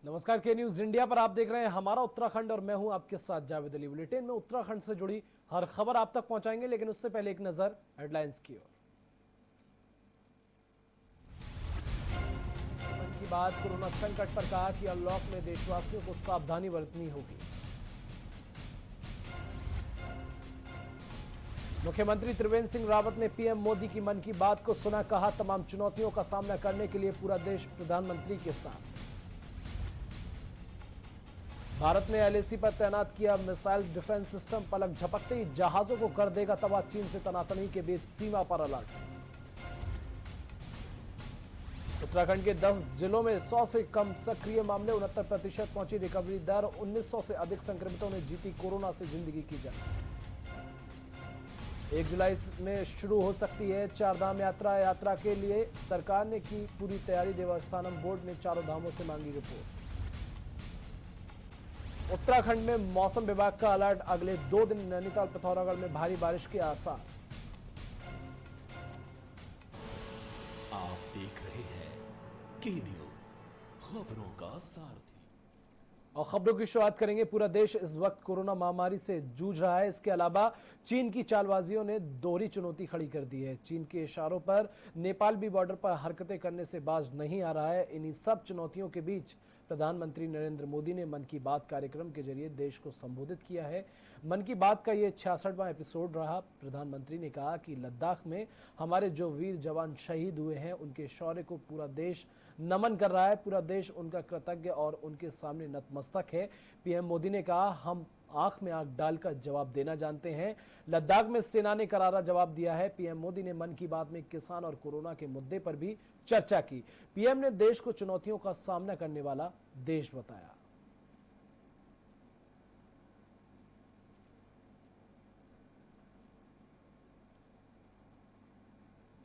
नमस्कार, के news India पर आप देख रहे हैं हमारा उत्तराखंड और मैं हूं आपके साथ जावेद अली। बुलेटिन में उत्तराखंड से जुड़ी हर खबर आप तक पहुंचाएंगे, लेकिन उससे पहले एक नजर हेडलाइंस की ओर। मन की बात कोरोना संकट पर कहा कि अनलॉक में देशवासियों को सावधानी बरतनी होगी। मुख्यमंत्री त्रिवेंद्र सिंह रावत ने पीएम मोदी की मन की बात को सुना, कहा तमाम चुनौतियों का सामना करने के लिए पूरा देश प्रधानमंत्री के साथ। भारत ने एलएसी पर तैनात किया मिसाइल डिफेंस सिस्टम, पलक झपकते ही जहाजों को कर देगा तबाह, चीन से तनातनी के बीच सीमा पर अलर्ट। उत्तराखंड के 10 जिलों में 100 से कम सक्रिय मामले, 69% पहुंची रिकवरी दर, 1900 से अधिक संक्रमितों ने जीती कोरोना से जिंदगी की जंग। 1 जुलाई में शुरू हो सकती है चारधाम यात्रा। यात्रा के लिए सरकार ने की पूरी तैयारी, देवस्थानम बोर्ड ने चारों धामों से मांगी रिपोर्ट। उत्तराखंड में मौसम विभाग का अलर्ट, अगले 2 दिन नैनीताल पिथौरागढ़ में भारी बारिश के आसार। आप देख रहे हैं के न्यूज, खबरों का सारथी। और खबरों की शुरुआत करेंगे। पूरा देश इस वक्त कोरोना महामारी से जूझ रहा है। इसके अलावा चीन की चालबाजियों ने दोहरी चुनौती खड़ी कर दी है। चीन के इशारों पर नेपाल भी बॉर्डर पर हरकतें करने से बाज नहीं आ रहा है। इन्हीं सब चुनौतियों के बीच प्रधानमंत्री नरेंद्र मोदी ने मन की बात कार्यक्रम के जरिए देश को संबोधित किया है। मन की बात का ये 66वां एपिसोड रहा। प्रधानमंत्री ने कहा कि लद्दाख में हमारे जो वीर जवान शहीद हुए हैं, उनके शौर्य को पूरा देश नमन कर रहा है। पूरा देश उनका कृतज्ञ और उनके सामने नतमस्तक है। पीएम मोदी ने कहा, हम आंख में आंख डालकर जवाब देना जानते हैं। लद्दाख में सेना ने करारा जवाब दिया है। पीएम मोदी ने मन की बात में किसान और कोरोना के मुद्दे पर भी चर्चा की। पीएम ने देश को चुनौतियों का सामना करने वाला देश बताया।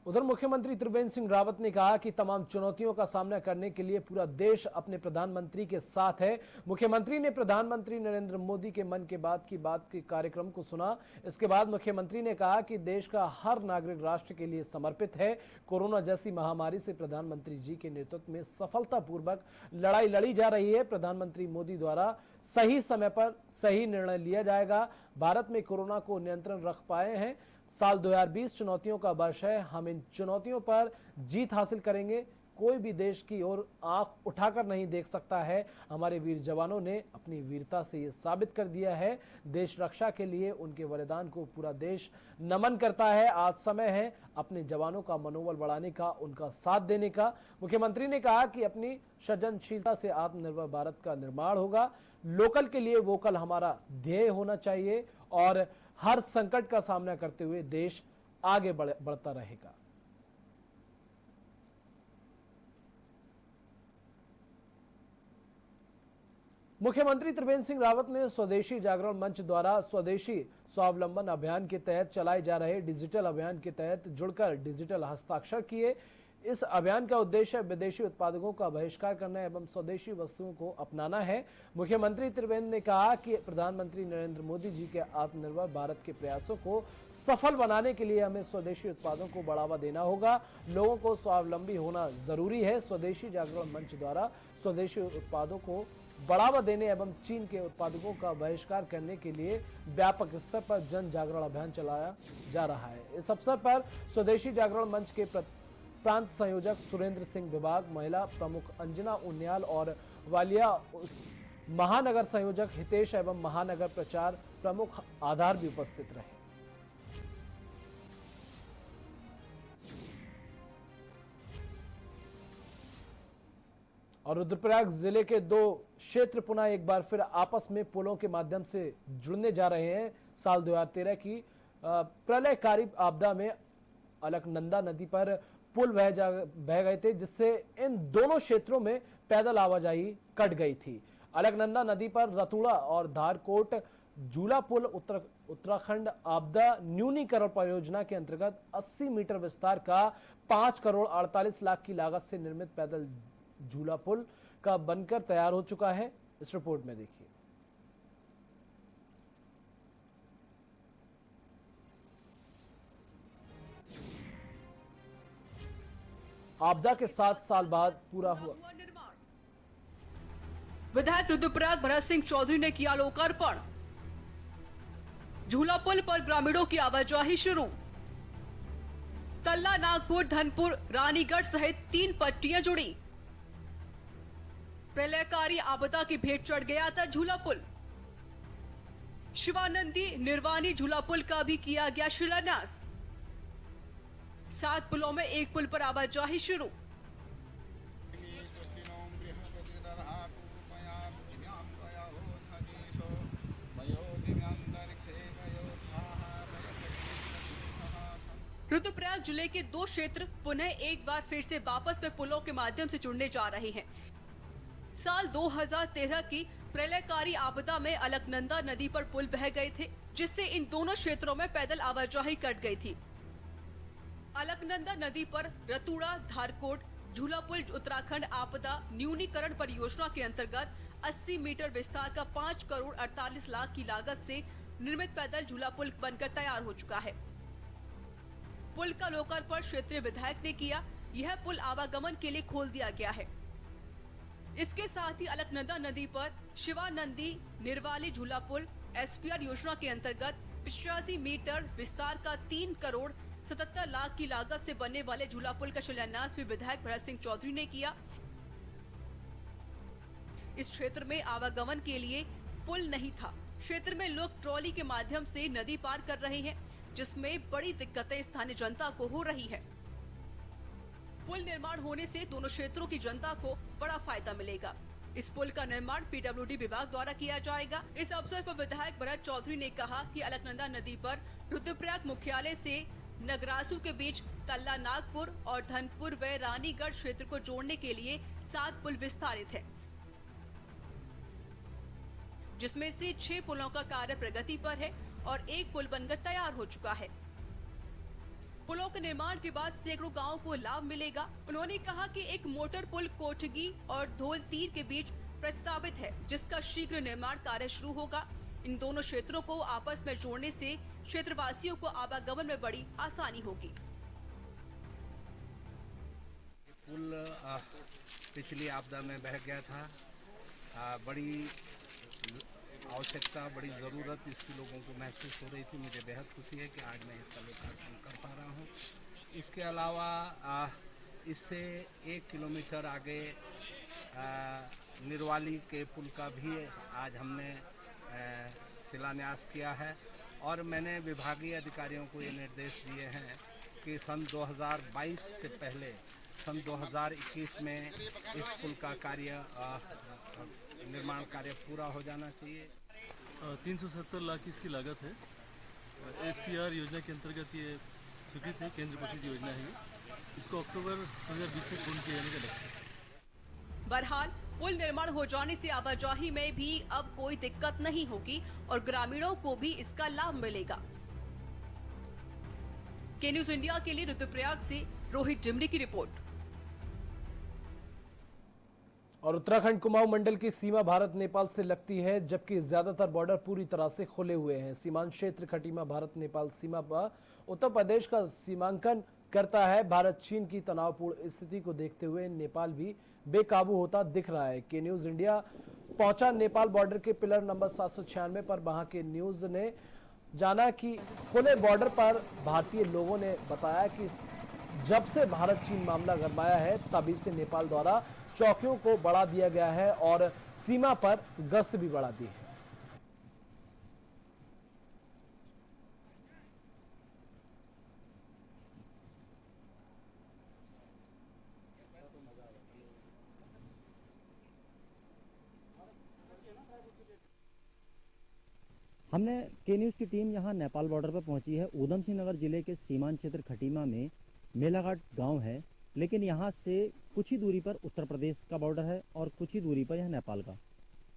उधर मुख्यमंत्री त्रिवेंद्र सिंह रावत ने कहा कि तमाम चुनौतियों का सामना करने के लिए पूरा देश अपने प्रधानमंत्री के साथ है। मुख्यमंत्री ने प्रधानमंत्री नरेंद्र मोदी के मन की बात के कार्यक्रम को सुना। इसके बाद मुख्यमंत्री ने कहा कि देश का हर नागरिक राष्ट्र के लिए समर्पित है। कोरोना जैसी महामारी से प्रधानमंत्री जी के नेतृत्व में सफलतापूर्वक लड़ाई लड़ी जा रही है। प्रधानमंत्री मोदी द्वारा सही समय पर सही निर्णय लिया जाएगा। भारत में कोरोना को नियंत्रण रख पाए हैं। साल 2020 चुनौतियों का वर्ष है। हम इन चुनौतियों पर जीत हासिल करेंगे। कोई भी देश की ओर आंख उठाकर नहीं देख सकता है। हमारे वीर जवानों ने अपनी वीरता से ये साबित कर दिया है। देश रक्षा के लिए उनके बलिदान को पूरा देश नमन करता है। आज समय है अपने जवानों का मनोबल बढ़ाने का, उनका साथ देने का। मुख्यमंत्री ने कहा कि अपनी सृजनशीलता से आत्मनिर्भर भारत का निर्माण होगा। लोकल के लिए वोकल हमारा ध्येय होना चाहिए और हर संकट का सामना करते हुए देश आगे बढ़ता रहेगा। मुख्यमंत्री त्रिवेंद्र सिंह रावत ने स्वदेशी जागरण मंच द्वारा स्वदेशी स्वावलंबन अभियान के तहत चलाए जा रहे डिजिटल अभियान के तहत जुड़कर डिजिटल हस्ताक्षर किए। इस अभियान का उद्देश्य विदेशी उत्पादकों का बहिष्कार करना एवं स्वदेशी वस्तुओं को अपनाना है। मुख्यमंत्री त्रिवेंद्र ने कहा कि प्रधानमंत्री नरेंद्र मोदी जी के आत्मनिर्भर भारत के प्रयासों को सफल बनाने के लिए हमें स्वदेशी उत्पादों को बढ़ावा देना होगा। लोगों को स्वावलंबी होना जरूरी है। स्वदेशी जागरण मंच द्वारा स्वदेशी उत्पादों को बढ़ावा देने एवं चीन के उत्पादकों का बहिष्कार करने के लिए व्यापक स्तर पर जन जागरण अभियान चलाया जा रहा है। इस अवसर पर स्वदेशी जागरण मंच के प्रांत संयोजक सुरेंद्र सिंह विभाग, महिला प्रमुख अंजना उनियाल और वालिया महानगर संयोजक हितेश एवं महानगर प्रचार प्रमुख आधार भी उपस्थित रहे। और रुद्रप्रयाग जिले के 2 क्षेत्र पुनः एक बार फिर आपस में पुलों के माध्यम से जुड़ने जा रहे हैं। साल 2013 की प्रलयकारी आपदा में अलकनंदा नदी पर पुल बह गए थे, जिससे इन दोनों क्षेत्रों में पैदल आवाजाही कट गई थी। अलकनंदा नदी पर रतुड़ा और धारकोट झूला पुल उत्तराखंड आपदा न्यूनीकरण परियोजना के अंतर्गत 80 मीटर विस्तार का 5 करोड़ 48 लाख की लागत से निर्मित पैदल झूला पुल का बनकर तैयार हो चुका है। इस रिपोर्ट में देखिए। आपदा के 7 साल बाद पूरा हुआ विधायक रुद्रप्रयाग भरत सिंह चौधरी ने किया लोकार्पण। झूला पुल पर ग्रामीणों की आवाजाही शुरू। तल्ला, नागपुर, धनपुर, रानीगढ़ सहित 3 पट्टियां जुड़ी। प्रलयकारी आपदा की भेंट चढ़ गया था झूला पुल। शिवानंदी निर्वाणी झूला पुल का भी किया गया शिलान्यास। 7 पुलों में एक पुल पर आवाजाही शुरू। रुद्रप्रयाग जिले के 2 क्षेत्र पुनः एक बार फिर से वापस में पुलों के माध्यम से जुड़ने जा रहे हैं। साल 2013 की प्रलयकारी आपदा में अलकनंदा नदी पर पुल बह गए थे, जिससे इन दोनों क्षेत्रों में पैदल आवाजाही कट गई थी। अलकनंदा नदी पर रतुड़ा धारकोट झूला पुल उत्तराखंड आपदा न्यूनीकरण परियोजना के अंतर्गत 80 मीटर विस्तार का 5 करोड़ 48 लाख की लागत से निर्मित पैदल झूला पुल बनकर तैयार हो चुका है। पुल का लोकार्पण क्षेत्रीय विधायक ने किया। यह पुल आवागमन के लिए खोल दिया गया है। इसके साथ ही अलकनंदा नदी पर शिवानंदी निर्वाली झूला पुल एसपीआर योजना के अंतर्गत 85 मीटर विस्तार का 3 करोड़ 77 लाख की लागत से बनने वाले झूला पुल का शिलान्यास भी विधायक भरत सिंह चौधरी ने किया। इस क्षेत्र में आवागमन के लिए पुल नहीं था। क्षेत्र में लोग ट्रॉली के माध्यम से नदी पार कर रहे हैं, जिसमें बड़ी दिक्कतें स्थानीय जनता को हो रही है। पुल निर्माण होने से दोनों क्षेत्रों की जनता को बड़ा फायदा मिलेगा। इस पुल का निर्माण पीडब्ल्यूडी विभाग द्वारा किया जाएगा। इस अवसर पर विधायक भरत चौधरी ने कहा कि अलकनंदा नदी पर रुद्रप्रयाग मुख्यालय से नगरासू के बीच तल्ला, नागपुर और धनपुर व रानीगढ़ क्षेत्र को जोड़ने के लिए 7 पुल विस्तारित है, जिसमें से 6 पुलों का कार्य प्रगति पर है और 1 पुल बनकर तैयार हो चुका है। पुलों के निर्माण के बाद सैकड़ों गांवों को लाभ मिलेगा। उन्होंने कहा कि एक मोटर पुल कोठगी और धौलतीर के बीच प्रस्तावित है, जिसका शीघ्र निर्माण कार्य शुरू होगा। इन दोनों क्षेत्रों को आपस में जोड़ने से क्षेत्रवासियों को आवागमन में बड़ी आसानी होगी। पुल पिछली आपदा में बह गया था। बड़ी आवश्यकता, बड़ी ज़रूरत इसकी लोगों को महसूस हो रही थी। मुझे बेहद खुशी है कि आज मैं इसका लोकार्पण कर पा रहा हूँ। इसके अलावा इससे 1 किलोमीटर आगे निर्वाली के पुल का भी आज हमने शिलान्यास किया है और मैंने विभागीय अधिकारियों को ये निर्देश दिए हैं कि सन 2022 से पहले सन 2021 में इस पुल का कार्य निर्माण कार्य पूरा हो जाना चाहिए। 370 लाख इसकी लागत है। एसपीआर योजना के अंतर्गत ये स्वीकृत है, केंद्र पोषित योजना है। इसको अक्टूबर 2020 में पूर्ण किया जाने का लक्ष्य है। बहरहाल पुल निर्माण हो जाने से आवाजाही में भी अब कोई दिक्कत नहीं होगी और ग्रामीणों को भी इसका लाभ मिलेगा। के न्यूज इंडिया के लिए रुद्रप्रयाग से रोहित जिमरी की रिपोर्ट। और उत्तराखंड कुमाऊं मंडल की सीमा भारत नेपाल से लगती है, जबकि ज्यादातर बॉर्डर पूरी तरह से खुले हुए हैं। सीमांत क्षेत्र खटीमा भारत नेपाल सीमा पर उत्तर प्रदेश का सीमांकन करता है। भारत चीन की तनावपूर्ण स्थिति को देखते हुए नेपाल भी बेकाबू होता दिख रहा है। के न्यूज इंडिया पहुंचा नेपाल बॉर्डर के पिलर नंबर 796 पर। वहां के न्यूज ने जाना कि खुले बॉर्डर पर भारतीय लोगों ने बताया कि जब से भारत चीन मामला गरमाया है, तभी से नेपाल द्वारा चौकियों को बढ़ा दिया गया है और सीमा पर गश्त भी बढ़ा दी है। हमने के न्यूज़ की टीम यहाँ नेपाल बॉर्डर पर पहुंची है। ऊधम सिंह नगर जिले के सीमांत क्षेत्र खटीमा में मेलाघाट गांव है, लेकिन यहाँ से कुछ ही दूरी पर उत्तर प्रदेश का बॉर्डर है और कुछ ही दूरी पर यह नेपाल का।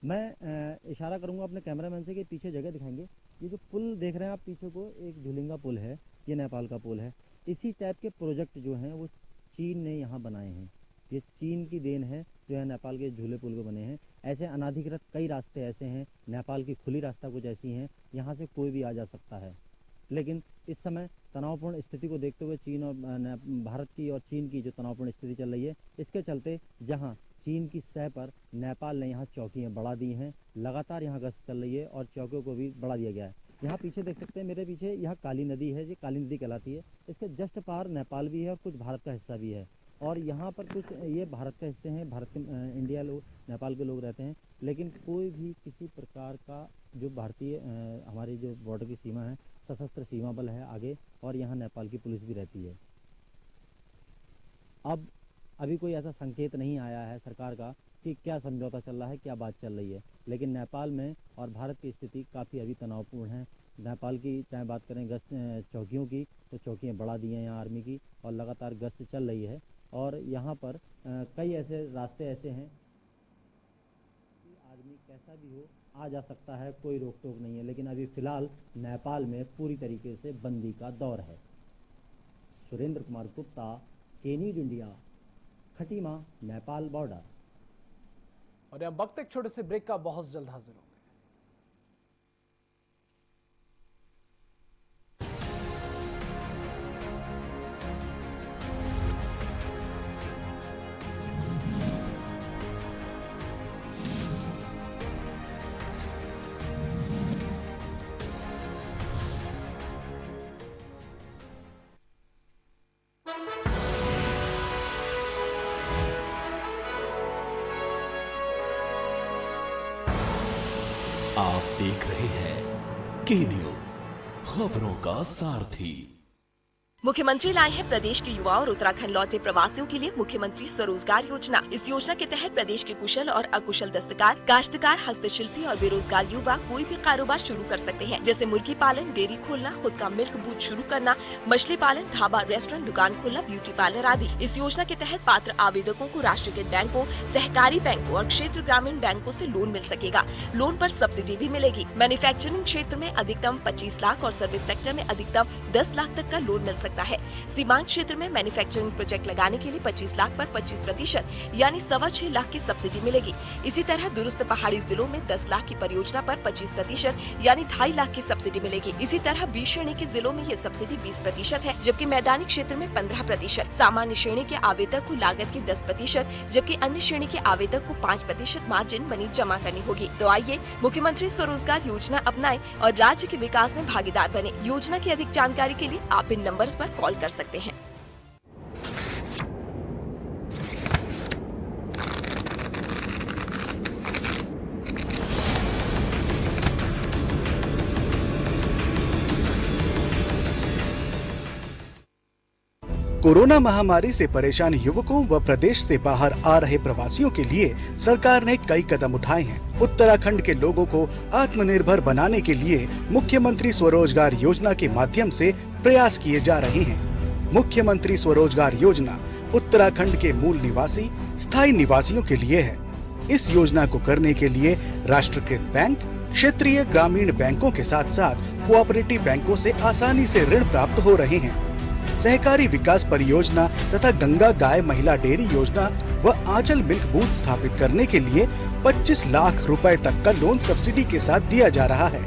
मैं इशारा करूँगा अपने कैमरामैन से कि पीछे जगह दिखाएंगे। ये जो पुल देख रहे हैं आप पीछे को, एक झूलिंगा पुल है, ये नेपाल का पुल है। इसी टाइप के प्रोजेक्ट जो हैं वो चीन ने यहाँ बनाए हैं। ये चीन की देन है जो है नेपाल के झूले पुल को बने हैं। ऐसे अनाधिकृत कई रास्ते ऐसे हैं, नेपाल की खुली रास्ता कुछ ऐसी हैं, यहाँ से कोई भी आ जा सकता है। लेकिन इस समय तनावपूर्ण स्थिति को देखते हुए चीन और भारत की और चीन की जो तनावपूर्ण स्थिति चल रही है, इसके चलते जहां चीन की सह पर नेपाल ने यहाँ चौकियाँ बढ़ा दी हैं। लगातार यहाँ गश्त चल रही है और चौकियों को भी बढ़ा दिया गया है। यहाँ पीछे देख सकते हैं, मेरे पीछे यह काली नदी है, ये काली नदी कहलाती है। इसके जस्ट पार नेपाल भी है और कुछ भारत का हिस्सा भी है। और यहाँ पर कुछ ये भारत का हिस्से हैं, भारत के इंडिया लोग, नेपाल के लोग रहते हैं, लेकिन कोई भी किसी प्रकार का जो भारतीय हमारी जो बॉर्डर की सीमा है, सशस्त्र सीमा बल है आगे, और यहाँ नेपाल की पुलिस भी रहती है। अब अभी कोई ऐसा संकेत नहीं आया है सरकार का कि क्या समझौता चल रहा है, क्या बात चल रही है, लेकिन नेपाल में और भारत की स्थिति काफ़ी अभी तनावपूर्ण है। नेपाल की चाहे बात करें गश्त चौकियों की, तो चौकियाँ बढ़ा दी हैं यहाँ आर्मी की और लगातार गश्त चल रही है। और यहाँ पर कई ऐसे रास्ते ऐसे हैं कि आदमी कैसा भी हो आ जा सकता है, कोई रोक टोक नहीं है। लेकिन अभी फ़िलहाल नेपाल में पूरी तरीके से बंदी का दौर है। सुरेंद्र कुमार गुप्ता, के news India, Khatima, Nepal border. और यहाँ वक्त एक छोटे से ब्रेक का, बहुत जल्द हाजिर होंगे। आप देख रहे हैं के न्यूज, खबरों का सारथी। मुख्यमंत्री लाए हैं प्रदेश के युवा और उत्तराखंड लौटे प्रवासियों के लिए मुख्यमंत्री स्वरोजगार योजना। इस योजना के तहत प्रदेश के कुशल और अकुशल दस्तकार, काश्तकार, हस्तशिल्पी और बेरोजगार युवा कोई भी कारोबार शुरू कर सकते हैं, जैसे मुर्गी पालन, डेयरी खोलना, खुद का मिल्क बूथ शुरू करना, मछली पालन, ढाबा, रेस्टोरेंट, दुकान खोलना, ब्यूटी पार्लर आदि। इस योजना के तहत पात्र आवेदकों को राष्ट्रीयकृत बैंकों, सहकारी बैंकों और क्षेत्र ग्रामीण बैंकों से लोन मिल सकेगा। लोन पर सब्सिडी भी मिलेगी। मैन्युफैक्चरिंग क्षेत्र में अधिकतम 25 लाख और सर्विस सेक्टर में अधिकतम 10 लाख तक का लोन मिल सकता है। सीमांत क्षेत्र में मैन्युफैक्चरिंग प्रोजेक्ट लगाने के लिए 25 लाख पर 25% यानी 6.25 लाख की सब्सिडी मिलेगी। इसी तरह दुरुस्त पहाड़ी जिलों में 10 लाख की परियोजना पर 25% यानी 2.5 लाख की सब्सिडी मिलेगी। इसी तरह बी श्रेणी के जिलों में ये सब्सिडी 20% है, जबकि मैदानी क्षेत्र में 15%। सामान्य श्रेणी के आवेदक को लागत की 10%, जबकि अन्य श्रेणी के आवेदक को 5% मार्जिन मनी जमा करनी होगी। तो आइए मुख्यमंत्री स्वरोजगार योजना अपनाएं और राज्य के विकास में भागीदार बने। योजना की अधिक जानकारी के लिए आप इन नंबर्स पर कॉल कर सकते हैं। कोरोना महामारी से परेशान युवकों व प्रदेश से बाहर आ रहे प्रवासियों के लिए सरकार ने कई कदम उठाए हैं। उत्तराखंड के लोगों को आत्मनिर्भर बनाने के लिए मुख्यमंत्री स्वरोजगार योजना के माध्यम से प्रयास किए जा रहे हैं। मुख्यमंत्री स्वरोजगार योजना उत्तराखंड के मूल निवासी, स्थायी निवासियों के लिए है। इस योजना को करने के लिए राष्ट्रीयकृत बैंक, क्षेत्रीय ग्रामीण बैंकों के साथ साथ कोऑपरेटिव बैंकों से आसानी से ऋण प्राप्त हो रहे हैं। सहकारी विकास परियोजना तथा गंगा गाय महिला डेयरी योजना व आंचल मिल्क बूथ स्थापित करने के लिए 25 लाख रुपए तक का लोन सब्सिडी के साथ दिया जा रहा है।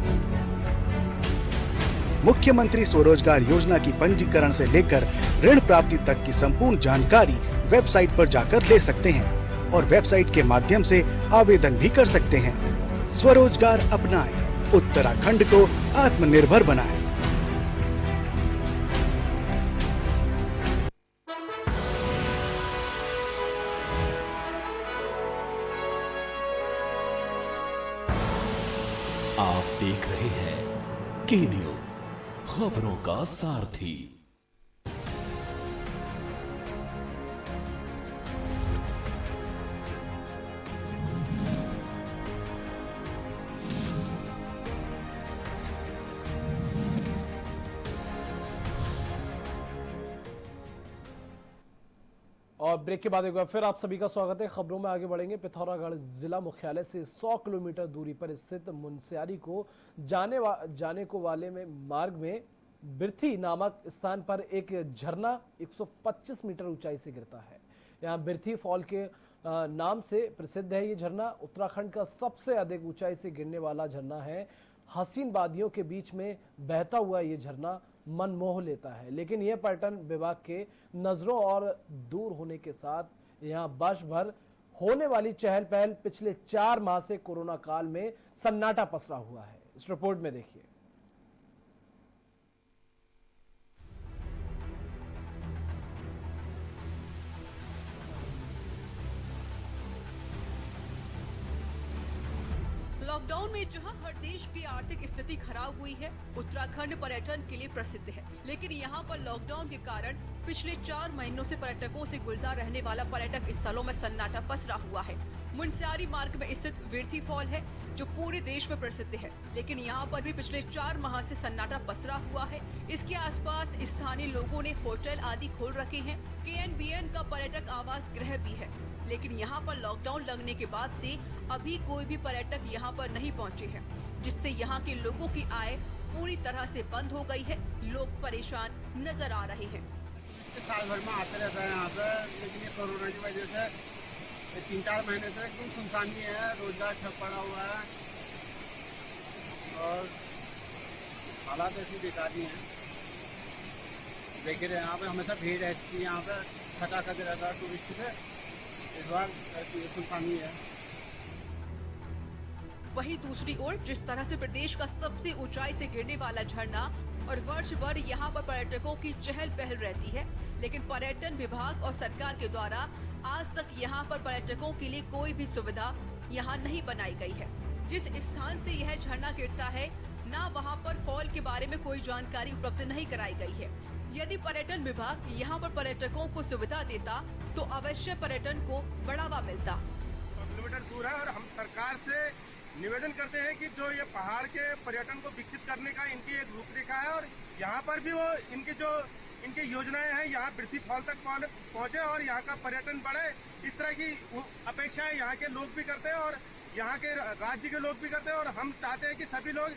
मुख्यमंत्री स्वरोजगार योजना की पंजीकरण से लेकर ऋण प्राप्ति तक की संपूर्ण जानकारी वेबसाइट पर जाकर ले सकते हैं और वेबसाइट के माध्यम से आवेदन भी कर सकते हैं। स्वरोजगार अपनाएं, उत्तराखंड को आत्मनिर्भर बनाएं। आप देख रहे हैं के न्यूज, खबरों का सारथी। और ब्रेक के बाद एक बार फिर आप सभी का स्वागत है। खबरों में आगे बढ़ेंगे। पिथौरागढ़ जिला मुख्यालय से 100 किलोमीटर दूरी पर स्थित मुनस्यारी को जाने को वाले में मार्ग में बिरथी नामक स्थान पर एक झरना 125 मीटर ऊंचाई से गिरता है। यहाँ बिरथी फॉल के नाम से प्रसिद्ध है। ये झरना उत्तराखंड का सबसे अधिक ऊंचाई से गिरने वाला झरना है। हसीन वादियों के बीच में बहता हुआ ये झरना मन मोह लेता है, लेकिन यह पर्यटन विभाग के नजरों और दूर होने के साथ यहाँ वर्ष भर होने वाली चहल पहल पिछले 4 माह से कोरोना काल में सन्नाटा पसरा हुआ है। इस रिपोर्ट में देखिए। लॉकडाउन में जहां हर देश की आर्थिक स्थिति खराब हुई है, उत्तराखंड पर्यटन के लिए प्रसिद्ध है। लेकिन यहां पर लॉकडाउन के कारण पिछले 4 महीनों से पर्यटकों से गुलजार रहने वाला पर्यटक स्थलों में सन्नाटा पसरा हुआ है। मुनस्यारी मार्ग में स्थित विरथी फॉल है जो पूरे देश में प्रसिद्ध है, लेकिन यहाँ पर भी पिछले 4 माह से सन्नाटा पसरा हुआ है। इसके आसपास स्थानीय लोगों ने होटल आदि खोल रखे हैं। KNBN का पर्यटक आवास गृह भी है, लेकिन यहाँ पर लॉकडाउन लगने के बाद से अभी कोई भी पर्यटक यहाँ पर नहीं पहुँचे हैं, जिससे यहाँ के लोगों की आय पूरी तरह से बंद हो गई है। लोग परेशान नजर आ रहे हैं। साल भर में आते रहता है यहाँ पे, लेकिन ये कोरोना की वजह से 3-4 महीने से एकदम सुनसानी है, रोजगार ठप पड़ा हुआ है और हालात ऐसी बेकारी हैं। देख रहे हैं यहाँ पे हमेशा भीड़ रहती है, यहाँ पे खचाखच रहता है टूरिस्ट से। इस बार ऐसी सुनसानी है। वहीं दूसरी ओर जिस तरह से प्रदेश का सबसे ऊंचाई से गिरने वाला झरना और वर्ष भर यहाँ पर पर्यटकों की चहल पहल रहती है, लेकिन पर्यटन विभाग और सरकार के द्वारा आज तक यहाँ पर पर्यटकों के लिए कोई भी सुविधा यहाँ नहीं बनाई गई है। जिस स्थान से यह झरना गिरता है, ना वहाँ पर फॉल के बारे में कोई जानकारी उपलब्ध नहीं कराई गई है। यदि पर्यटन विभाग यहाँ पर पर्यटकों को सुविधा देता तो अवश्य पर्यटन को बढ़ावा मिलता। किलोमीटर दूर है और हम सरकार से निवेदन करते हैं कि जो ये पहाड़ के पर्यटन को विकसित करने का इनकी एक रूपरेखा है और यहाँ पर भी वो इनकी योजनाएं हैं, यहाँ विरथी फॉल तक पहुँचे और यहाँ का पर्यटन बढ़े। इस तरह की अपेक्षाएं यहाँ के लोग भी करते हैं और यहाँ के राज्य के लोग भी करते हैं और हम चाहते हैं कि सभी लोग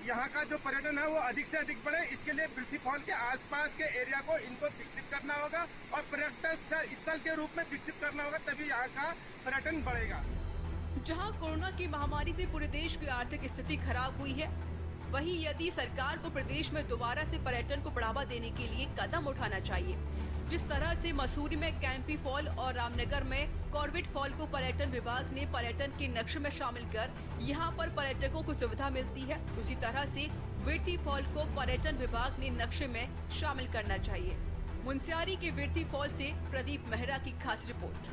यहाँ का जो पर्यटन है वो अधिक से अधिक बढ़े। इसके लिए विरथी फॉल के आसपास के एरिया को इनको विकसित करना होगा और पर्यटक स्थल के रूप में विकसित करना होगा, तभी यहाँ का पर्यटन बढ़ेगा। जहां कोरोना की महामारी से पूरे देश की आर्थिक स्थिति खराब हुई है, वहीं यदि सरकार को प्रदेश में दोबारा से पर्यटन को बढ़ावा देने के लिए कदम उठाना चाहिए। जिस तरह से मसूरी में कैंपी फॉल और रामनगर में कॉर्बेट फॉल को पर्यटन विभाग ने पर्यटन के नक्शे में शामिल कर यहां पर पर्यटकों को सुविधा मिलती है, उसी तरह से विरथी फॉल को पर्यटन विभाग ने नक्शे में शामिल करना चाहिए। मुनस्यारी के विरथी फॉल से प्रदीप मेहरा की खास रिपोर्ट।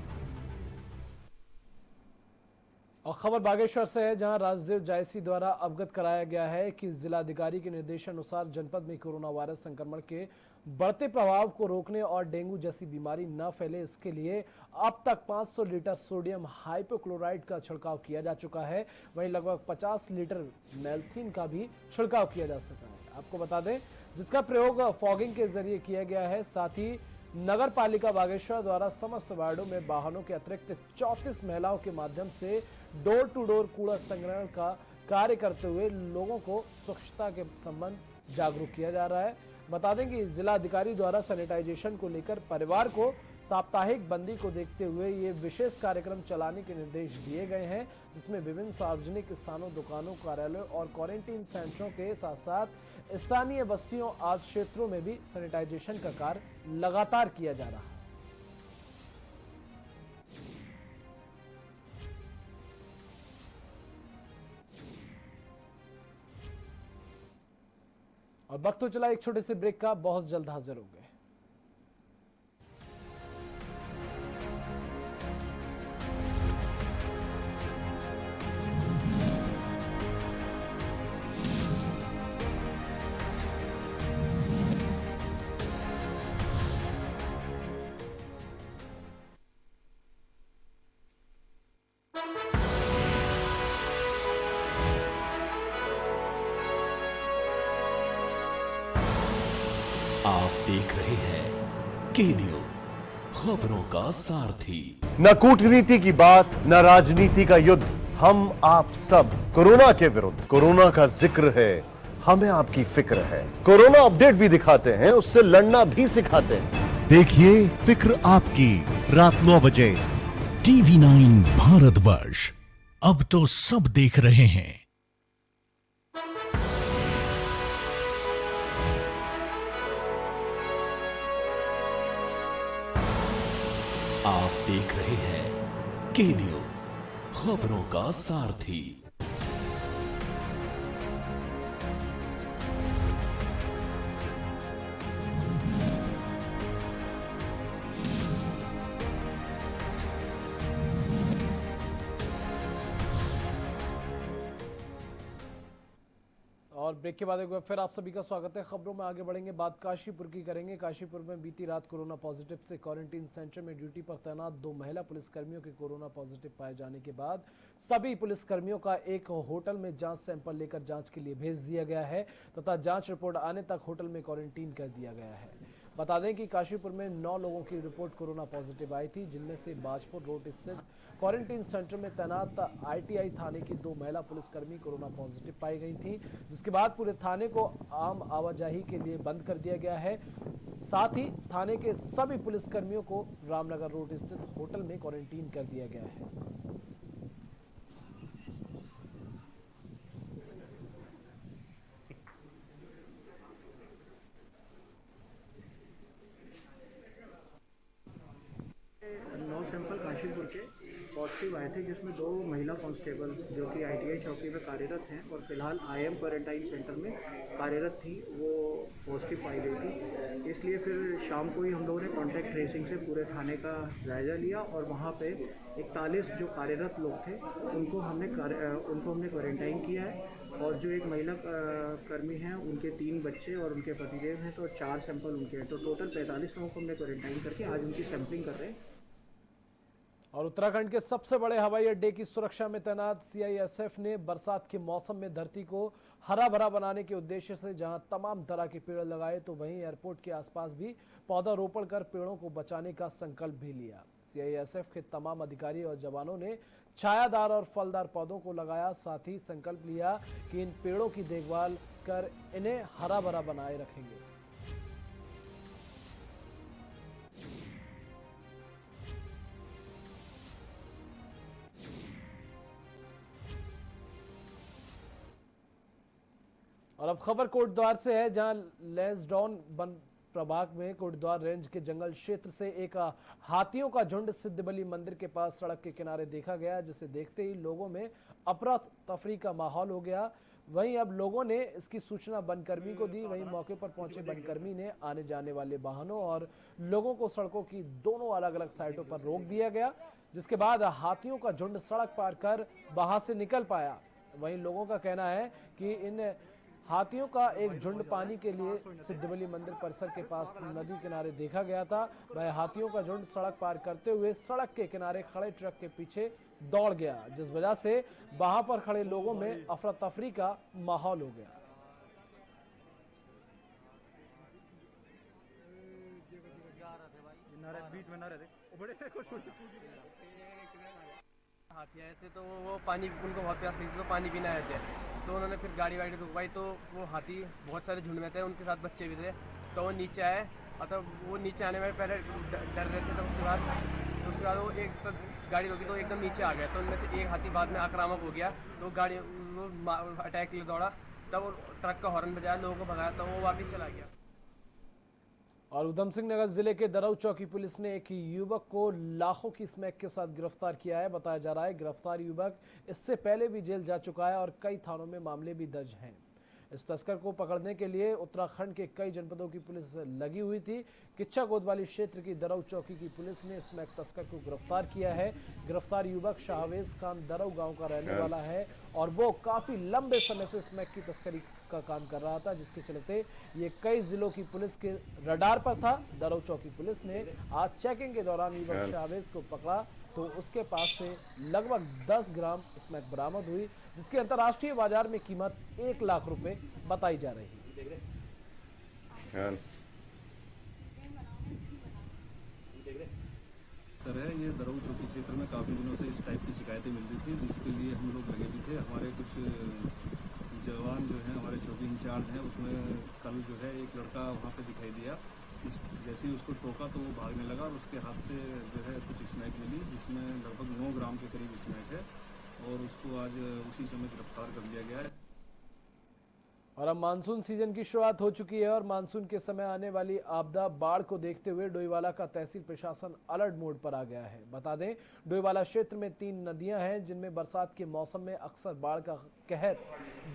और खबर बागेश्वर से है, जहां राजदेव जायसी द्वारा अवगत कराया गया है कि जिलाधिकारी के निर्देशानुसार जनपद में कोरोना वायरस संक्रमण के बढ़ते प्रभाव को रोकने और डेंगू जैसी बीमारी न फैले, इसके लिए अब तक 500 लीटर सोडियम हाइपोक्लोराइड का छिड़काव किया जा चुका है। वहीं लगभग 50 लीटर मैल्थिन का भी छिड़काव किया जा सका है। आपको बता दें, जिसका प्रयोग फॉगिंग के जरिए किया गया है। साथ ही नगर पालिका बागेश्वर द्वारा समस्त वार्डों में वाहनों के अतिरिक्त 34 महिलाओं के माध्यम से डोर टू डोर कूड़ा संग्रहण का कार्य करते हुए लोगों को स्वच्छता के संबंध जागरूक किया जा रहा है। बता दें कि जिला अधिकारी द्वारा सैनिटाइजेशन को लेकर परिवार को साप्ताहिक बंदी को देखते हुए ये विशेष कार्यक्रम चलाने के निर्देश दिए गए हैं, जिसमें विभिन्न सार्वजनिक स्थानों, दुकानों, कार्यालयों और क्वारंटीन सेंटरों के साथ साथ स्थानीय बस्तियों आदि क्षेत्रों में भी सैनिटाइजेशन का कार्य लगातार किया जा रहा है। और वक्त तो चला एक छोटे से ब्रेक का, बहुत जल्द हाजिर होंगे। आप देख रहे हैं के न्यूज, खबरों का सारथी। न कूटनीति की बात, न राजनीति का युद्ध, हम आप सब कोरोना के विरुद्ध। कोरोना का जिक्र है, हमें आपकी फिक्र है। कोरोना अपडेट भी दिखाते हैं, उससे लड़ना भी सिखाते हैं। देखिए फिक्र आपकी, रात 9 बजे TV9 भारतवर्ष। अब तो सब देख रहे हैं। आप देख रहे हैं के न्यूज, खबरों का सारथी। और ब्रेक के बाद एक बार फिर आप सभी का स्वागत है। खबरों में आगे बढ़ेंगे, बात काशीपुर की करेंगे। काशीपुर में बीती रात कोरोना पॉजिटिव से क्वारंटीन सेंटर में ड्यूटी पर तैनात 2 महिला पुलिसकर्मियों के कोरोना पॉजिटिव पाए जाने के बाद सभी पुलिसकर्मियों का एक होटल में जांच सैंपल लेकर जांच के लिए भेज दिया गया है तथा जांच रिपोर्ट आने तक होटल में क्वारंटीन कर दिया गया है। बता दें कि काशीपुर में 9 लोगों की रिपोर्ट कोरोना पॉजिटिव आई थी, जिनमें से बाजपुर रोड स्थित क्वारंटीन सेंटर में तैनात आईटीआई थाने की 2 महिला पुलिसकर्मी कोरोना पॉजिटिव पाई गई थी, जिसके बाद पूरे थाने को आम आवाजाही के लिए बंद कर दिया गया है। साथ ही थाने के सभी पुलिसकर्मियों को रामनगर रोड स्थित होटल में क्वारंटीन कर दिया गया है। सैंपल काशीपुर के पॉजिटिव आए थे, जिसमें 2 महिला कांस्टेबल जो कि आईटीआई चौकी में कार्यरत हैं और फिलहाल आईएम क्वारंटाइन सेंटर में कार्यरत थी, वो पॉजिटिव पाई गई थी। इसलिए फिर शाम को ही हम लोगों ने कॉन्टैक्ट ट्रेसिंग से पूरे थाने का जायज़ा लिया और वहाँ पे 41 जो कार्यरत लोग थे उनको हमने क्वारंटाइन किया है। और जो एक महिला कर्मी हैं उनके 3 बच्चे और उनके पतिदेव हैं, तो 4 सैंपल उनके हैं, तो टोटल 45 लोगों को हमने क्वारंटाइन करके आज उनकी सैंपलिंग कर रहे हैं। और उत्तराखंड के सबसे बड़े हवाई अड्डे की सुरक्षा में तैनात सीआईएसएफ ने बरसात के मौसम में धरती को हरा भरा बनाने के उद्देश्य से जहां तमाम तरह के पेड़ लगाए, तो वहीं एयरपोर्ट के आसपास भी पौधारोपण कर पेड़ों को बचाने का संकल्प भी लिया। सीआईएसएफ के तमाम अधिकारी और जवानों ने छायादार और फलदार पौधों को लगाया, साथ ही संकल्प लिया कि इन पेड़ों की देखभाल कर इन्हें हरा भरा बनाए रखेंगे। और अब खबर कोटद्वार से है, जहां लैंसडाउन वन प्रभाग में कोटद्वार रेंज के जंगल क्षेत्र से एक हाथियों का झुंड सिद्धबली मंदिर के पास सड़क के किनारे देखा गया, जिसे देखते ही लोगों में अफरा तफरी का माहौल हो गया। वहीं अब लोगों ने इसकी सूचना वनकर्मी को दी। वहीं मौके पर पहुंचे वनकर्मी ने आने जाने वाले वाहनों और लोगों को सड़कों की दोनों अलग अलग साइडों पर रोक दिया गया, जिसके बाद हाथियों का झुंड सड़क पार कर वहां से निकल पाया। वहीं लोगों का कहना है कि इन हाथियों का एक झुंड पानी के लिए सिद्धबली मंदिर परिसर के पास नदी किनारे देखा गया था। वह हाथियों का झुंड सड़क पार करते हुए सड़क के किनारे खड़े ट्रक के पीछे दौड़ गया, जिस वजह से वहां पर खड़े लोगों में अफरा तफरी का माहौल हो गया। हाथी आए थे तो वो पानी, उनको बहुत प्यास लगी थी तो पानी पीने आए थे, तो उन्होंने फिर गाड़ी वाड़ी रुकवाई, तो वो हाथी बहुत सारे झुंड में थे, उनके साथ बच्चे भी थे, तो वो नीचे आए। मतलब वो नीचे आने में पहले डर रहे थे, तो उसके बाद वो एक तो गाड़ी रोकी तो एकदम नीचे आ गया, तो उनमें से एक हाथी बाद में आक्रामक हो गया, तो गाड़ी अटैक के लिए दौड़ा, तब वो ट्रक का हॉर्न बजाया, लोगों को भगाया, तो वो वापस चला गया। और उधम सिंह नगर जिले के दरऊ चौकी पुलिस ने एक युवक को लाखों की स्मैक के साथ गिरफ्तार किया है। बताया जा रहा है गिरफ्तार युवक इससे पहले भी जेल जा चुका है और कई थानों में मामले भी दर्ज हैं। इस तस्कर को पकड़ने के लिए उत्तराखंड के कई जनपदों की पुलिस लगी हुई थी। किच्छा कोतवाली क्षेत्र की दरऊ चौकी की पुलिस ने स्मैक तस्कर को गिरफ्तार किया है। गिरफ्तार युवक शाहवेज खान दरऊ गांव का रहने वाला है और वो काफी लंबे समय से स्मैक की तस्करी का काम कर रहा था, जिसके चलते ये कई जिलों की पुलिस के रडार पर था। दरऊ चौकी पुलिस ने आज चेकिंग के दौरान युवक शाहवेज को पकड़ा तो उसके पास से लगभग 10 ग्राम स्मैक बरामद हुई, जिसकी अंतर्राष्ट्रीय बाजार में कीमत 1 लाख रुपए बताई जा रही है। ये दरऊ चौकी क्षेत्र में काफ़ी दिनों से इस टाइप की शिकायतें मिल रही थी, जिसके लिए हम लोग लगे भी थे। हमारे कुछ जवान जो हैं, हमारे चौकी इंचार्ज हैं, उसमें कल जो है एक लड़का वहाँ पे दिखाई दिया। जैसे ही उसको टोका तो वो भागने लगा और उसके हाथ से जो है कुछ स्मैक मिली, जिसमें लगभग 9 ग्राम के करीब स्मैक है और उसको आज उसी समय गिरफ्तार कर लिया गया है। और अब मानसून सीजन की शुरुआत हो चुकी है और मानसून के समय आने वाली आपदा बाढ़ को देखते हुए डोईवाला का तहसील प्रशासन अलर्ट मोड पर आ गया है। बता दें, डोईवाला क्षेत्र में 3 नदियां हैं जिनमें बरसात के मौसम में अक्सर बाढ़ का कहर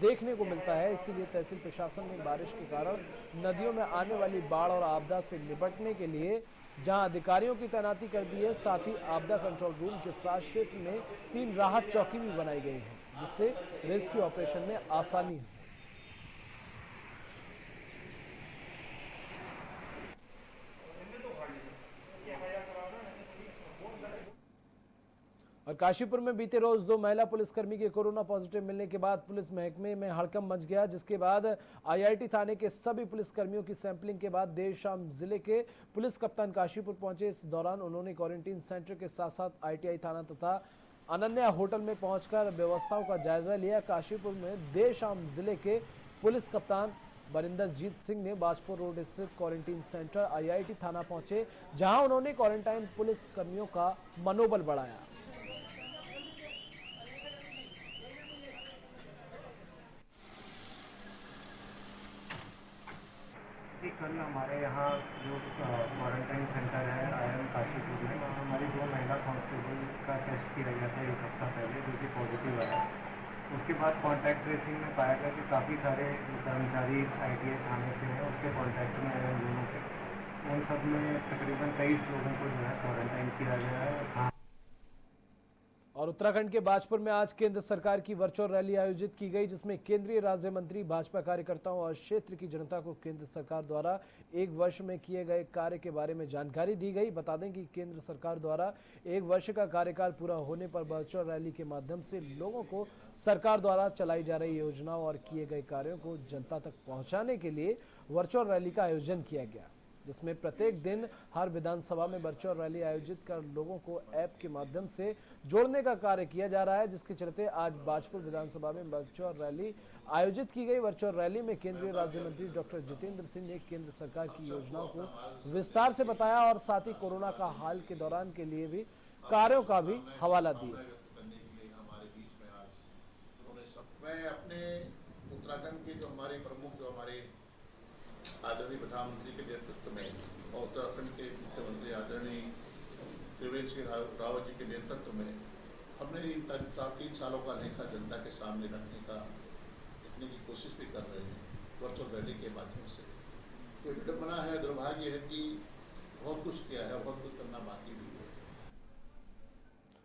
देखने को मिलता है। इसीलिए तहसील प्रशासन ने बारिश के कारण नदियों में आने वाली बाढ़ और आपदा से निपटने के लिए जहां अधिकारियों की तैनाती कर दी है, साथ ही आपदा कंट्रोल रूम के साथ क्षेत्र में 3 राहत चौकी भी बनाई गई है, जिससे रेस्क्यू ऑपरेशन में आसानी है। और काशीपुर में बीते रोज 2 महिला पुलिसकर्मी के कोरोना पॉजिटिव मिलने के बाद पुलिस महकमे में हड़कंप मच गया, जिसके बाद आईआईटी थाने के सभी पुलिसकर्मियों की सैंपलिंग के बाद देर शाम जिले के पुलिस कप्तान काशीपुर पहुंचे। इस दौरान उन्होंने क्वारंटीन सेंटर के साथ साथ आईटीआई थाना तथा अनन्या होटल में पहुंचकर व्यवस्थाओं का जायजा लिया। काशीपुर में देर शाम जिले के पुलिस कप्तान बरिंदरजीत सिंह ने बाजपुर रोड स्थित क्वारंटीन सेंटर आईआईटी थाना पहुंचे, जहां उन्होंने क्वारंटाइन पुलिस कर्मियों का मनोबल बढ़ाया। कल हमारे यहाँ जो क्वारंटाइन सेंटर है आईएम काशीपुर में, वहाँ हमारी 2 महिला कांस्टेबल का टेस्ट किया गया था 1 हफ्ता पहले, जो कि पॉजिटिव आया। उसके बाद कॉन्टैक्ट ट्रेसिंग में पाया गया कि काफ़ी सारे कर्मचारी आईटीआई थाने से हैं, उसके कॉन्टैक्ट में आए उन लोगों के, उन सब में तकरीबन 23 लोगों को जो है क्वारंटाइन किया गया है। और उत्तराखंड के बाजपुर में आज केंद्र सरकार की वर्चुअल रैली आयोजित की गई, जिसमें केंद्रीय राज्य मंत्री, भाजपा कार्यकर्ताओं और क्षेत्र की जनता को केंद्र सरकार द्वारा 1 वर्ष में किए गए कार्य के बारे में जानकारी दी गई। बता दें कि केंद्र सरकार द्वारा 1 वर्ष का कार्यकाल पूरा होने पर वर्चुअल रैली के माध्यम से लोगों को सरकार द्वारा चलाई जा रही योजनाओं और किए गए कार्यों को जनता तक पहुँचाने के लिए वर्चुअल रैली का आयोजन किया गया, जिसमें प्रत्येक दिन हर विधानसभा में वर्चुअल रैली आयोजित कर लोगों को ऐप के माध्यम से जोड़ने का कार्य किया जा रहा है, जिसके चलते आज बाजपुर विधानसभा में वर्चुअल रैली आयोजित की गई। वर्चुअल रैली में केंद्रीय राज्य मंत्री डॉक्टर जितेंद्र सिंह ने केंद्र सरकार की योजनाओं को विस्तार से बताया और साथ ही कोरोना का हाल के दौरान के लिए भी कार्यों का भी हवाला दिया। मैं अपने उत्तराखंड के जो हमारे प्रमुख, जो हमारे आदरणीय प्रधानमंत्री के नेतृत्व में और उत्तराखंड के मुख्यमंत्री आदरणीय त्रिवेंद्र सिंह रावत जी के नेतृत्व में हमने इन 3 सालों का लेखा जनता के सामने रखने की कोशिश भी कर रहे हैं वर्चुअल रैली के माध्यम से। कोई विडंबना है, दुर्भाग्य है कि बहुत कुछ किया है, बहुत कुछ करना बाकी भी है।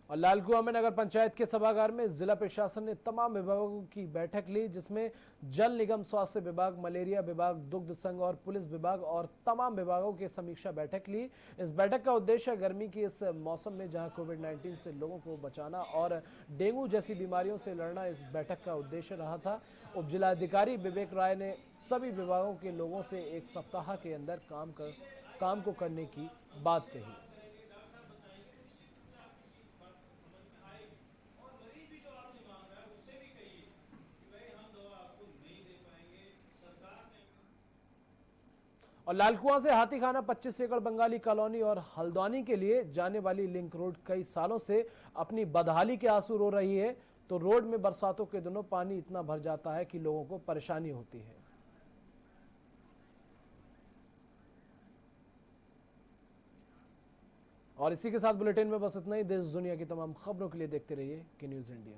और लालकुआं में नगर पंचायत के सभागार में जिला प्रशासन ने तमाम विभागों की बैठक ली, जिसमें जल निगम, स्वास्थ्य विभाग, मलेरिया विभाग, दुग्ध संघ और पुलिस विभाग और तमाम विभागों की समीक्षा बैठक ली। इस बैठक का उद्देश्य गर्मी के इस मौसम में जहां कोविड-19 से लोगों को बचाना और डेंगू जैसी बीमारियों से लड़ना इस बैठक का उद्देश्य रहा था। उप जिलाधिकारी विवेक राय ने सभी विभागों के लोगों से 1 सप्ताह के अंदर काम को करने की बात कही। और लालकुआं से हाथीखाना 25 एकड़ बंगाली कॉलोनी और हल्द्वानी के लिए जाने वाली लिंक रोड कई सालों से अपनी बदहाली के आंसू रो रही है, तो रोड में बरसातों के दिनों पानी इतना भर जाता है कि लोगों को परेशानी होती है। और इसी के साथ बुलेटिन में बस इतना ही। देश दुनिया की तमाम खबरों के लिए देखते रहिए के न्यूज़ इंडिया।